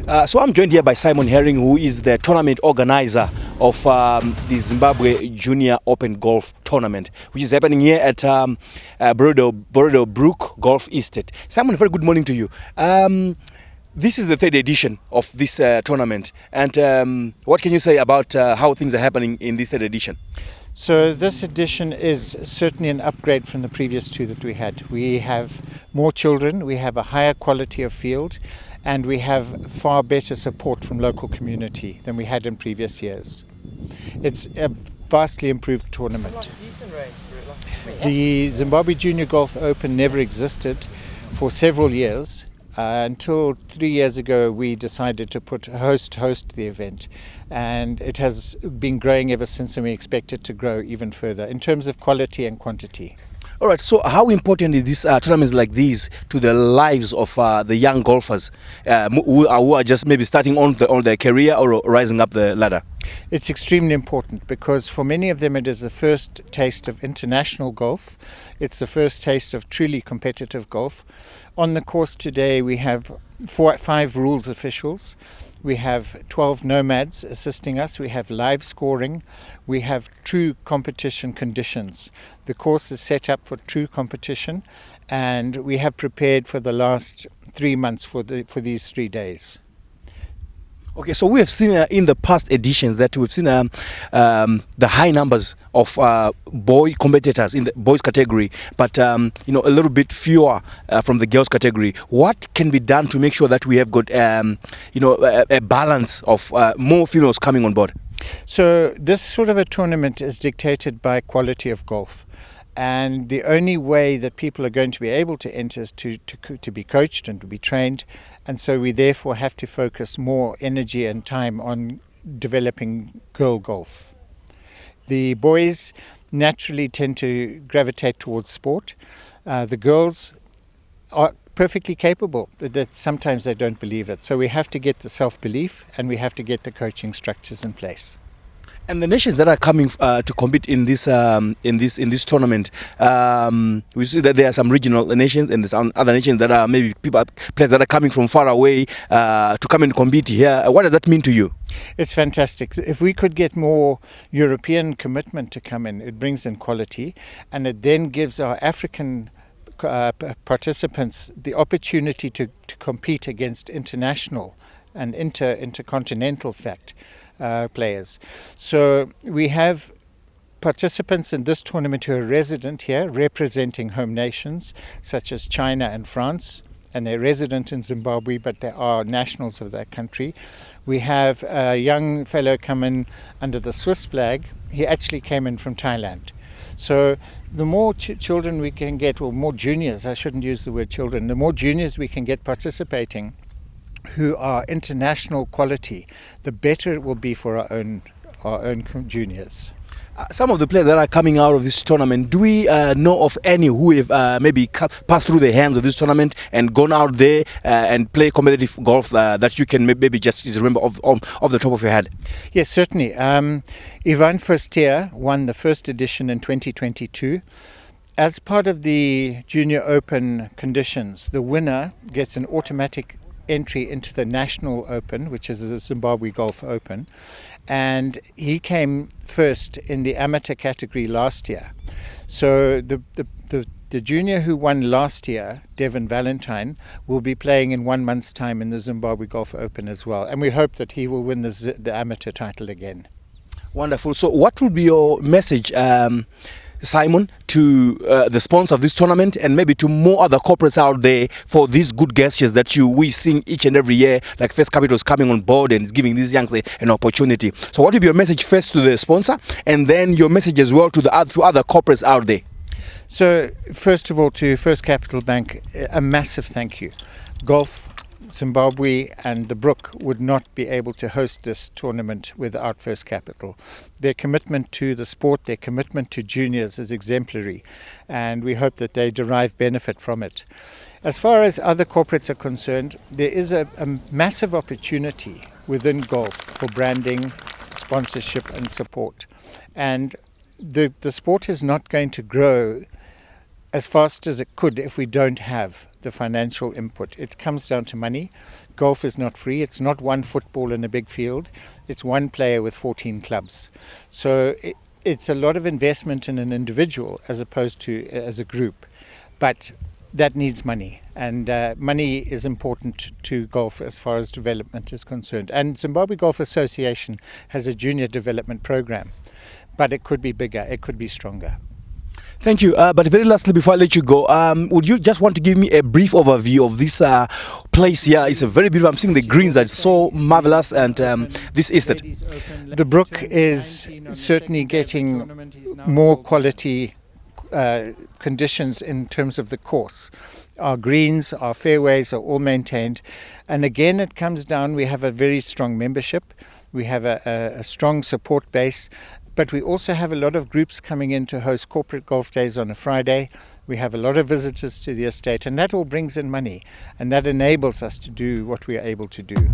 So I'm joined here by Simon Herring, who is the tournament organizer of the Zimbabwe Junior Open Golf Tournament, which is happening here at Bordeaux Brook Golf Estate. Simon, very good morning to you. This is the third edition of this tournament, and what can you say about how things are happening in this third edition? So this edition is certainly an upgrade from the previous two that we had. We have more children, we have a higher quality of field, and we have far better support from local community than we had in previous years. It's a vastly improved tournament. The Zimbabwe Junior Golf Open never existed for several years. Until 3 years ago, we decided to put host the event, and it has been growing ever since, and we expect it to grow even further in terms of quality and quantity. All right, so how important is these tournaments like these to the lives of the young golfers who are just maybe starting on their career or rising up the ladder? It's extremely important because for many of them it is the first taste of international golf. It's the first taste of truly competitive golf. On the course today we have 5 rules officials. We have 12 nomads assisting us. We have live scoring. We have true competition conditions. The course is set up for true competition, and we have prepared for the last 3 months for these 3 days. Okay, so we have seen in the past editions that we've seen the high numbers of boy competitors in the boys category, but a little bit fewer from the girls category. What can be done to make sure that we have got a balance of more females coming on board? So this sort of a tournament is dictated by quality of golf. And the only way that people are going to be able to enter is to be coached and to be trained. And so we therefore have to focus more energy and time on developing girl golf. The boys naturally tend to gravitate towards sport. The girls are perfectly capable, but that sometimes they don't believe it. So we have to get the self-belief and we have to get the coaching structures in place. And the nations that are coming to compete in this tournament, we see that there are some regional nations and some other nations that are maybe players that are coming from far away to come and compete here. What does that mean to you? It's fantastic. If we could get more European commitment to come in, it brings in quality, and it then gives our African participants the opportunity to compete against international and intercontinental players. So we have participants in this tournament who are resident here, representing home nations such as China and France, and they're resident in Zimbabwe, but they are nationals of that country. We have a young fellow come in under the Swiss flag. He actually came in from Thailand. So the more children we can get, or more juniors, I shouldn't use the word children, the more juniors we can get participating who are international quality, the better it will be for our own juniors. Some of the players that are coming out of this tournament, do we know of any who have maybe passed through the hands of this tournament and gone out there and play competitive golf that you can maybe just remember off the top of your head? Yes, certainly. Ivan Versteer won the first edition in 2022. As part of the Junior Open conditions, the winner gets an automatic entry into the National Open, which is the Zimbabwe Golf Open, and he came first in the amateur category last year. So the junior who won last year, Devon Valentine, will be playing in 1 month's time in the Zimbabwe Golf Open as well, and we hope that he will win the amateur title again. Wonderful. So what will be your message, Simon, to the sponsor of this tournament and maybe to more other corporates out there for these good gestures that we sing each and every year, like First Capital is coming on board and giving these young an opportunity? So what will be your message first to the sponsor, and then your message as well to other corporates out there? So first of all, to First Capital Bank, a massive thank you. Golf Zimbabwe and the Brook would not be able to host this tournament without First Capital. Their commitment to the sport, their commitment to juniors is exemplary, and we hope that they derive benefit from it. As far as other corporates are concerned, there is a massive opportunity within golf for branding, sponsorship and support. And the sport is not going to grow as fast as it could if we don't have the financial input. It comes down to money, golf is not free. It's not one football in a big field. It's one player with 14 clubs. So it's a lot of investment in an individual as opposed to as a group. But that needs money, and money is important to golf as far as development is concerned. And Zimbabwe Golf Association has a junior development program, but it could be bigger, it could be stronger. Thank you. But very lastly, before I let you go, would you just want to give me a brief overview of this place here? It's a very beautiful. I'm seeing the greens are so marvelous, and this estate. The brook is certainly getting more quality conditions in terms of the course. Our greens, our fairways are all maintained. And again, it comes down, we have a very strong membership. We have a strong support base. But we also have a lot of groups coming in to host corporate golf days on a Friday. We have a lot of visitors to the estate, and that all brings in money. And that enables us to do what we are able to do.